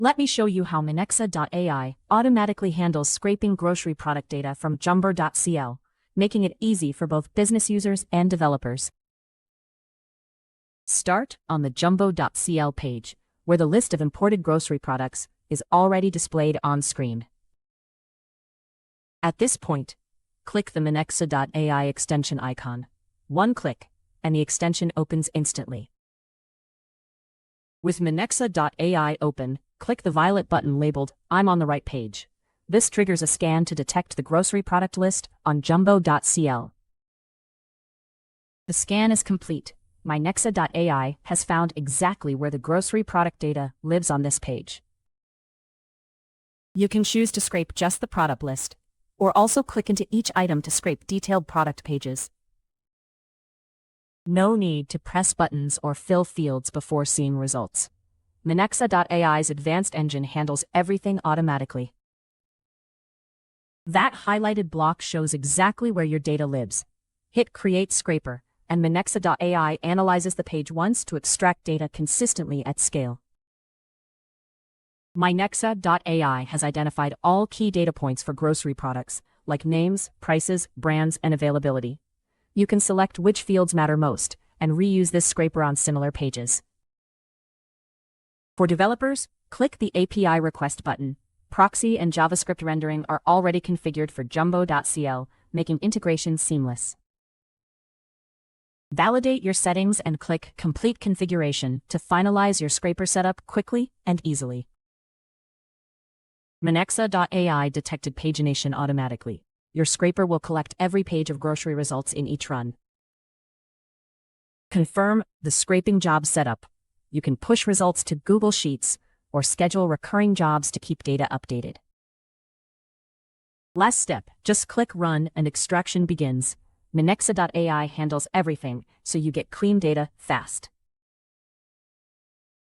Let me show you how Minexa.ai automatically handles scraping grocery product data from jumbo.cl, making it easy for both business users and developers. Start on the jumbo.cl page, where the list of imported grocery products is already displayed on screen. At this point, click the Minexa.ai extension icon. One click, and the extension opens instantly. With Minexa.ai open, click the violet button labeled "I'm on the right page." This triggers a scan to detect the grocery product list on jumbo.cl. The scan is complete. Minexa.ai has found exactly where the grocery product data lives on this page. You can choose to scrape just the product list, or also click into each item to scrape detailed product pages. No need to press buttons or fill fields before seeing results. Minexa.ai's advanced engine handles everything automatically. That highlighted block shows exactly where your data lives. Hit Create Scraper, and Minexa.ai analyzes the page once to extract data consistently at scale. Minexa.ai has identified all key data points for grocery products, like names, prices, brands, and availability. You can select which fields matter most, and reuse this scraper on similar pages. For developers, click the API request button. Proxy and JavaScript rendering are already configured for jumbo.cl, making integration seamless. Validate your settings and click Complete Configuration to finalize your scraper setup quickly and easily. Minexa.ai detected pagination automatically. Your scraper will collect every page of grocery results in each run. Confirm the scraping job setup. You can push results to Google Sheets or schedule recurring jobs to keep data updated. Last step, just click Run and extraction begins. Minexa.ai handles everything, so you get clean data fast.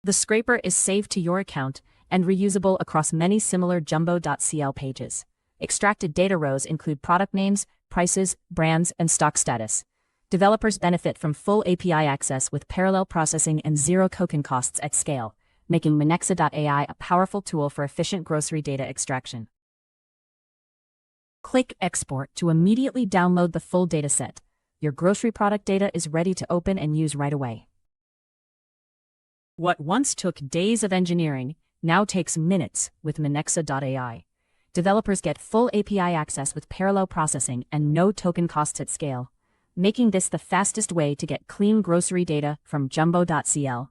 The scraper is saved to your account and reusable across many similar jumbo.cl pages. Extracted data rows include product names, prices, brands, and stock status. Developers benefit from full API access with parallel processing and zero token costs at scale, making Minexa.ai a powerful tool for efficient grocery data extraction. Click Export to immediately download the full dataset. Your grocery product data is ready to open and use right away. What once took days of engineering now takes minutes with Minexa.ai. Developers get full API access with parallel processing and no token costs at scale, making this the fastest way to get clean grocery data from jumbo.cl.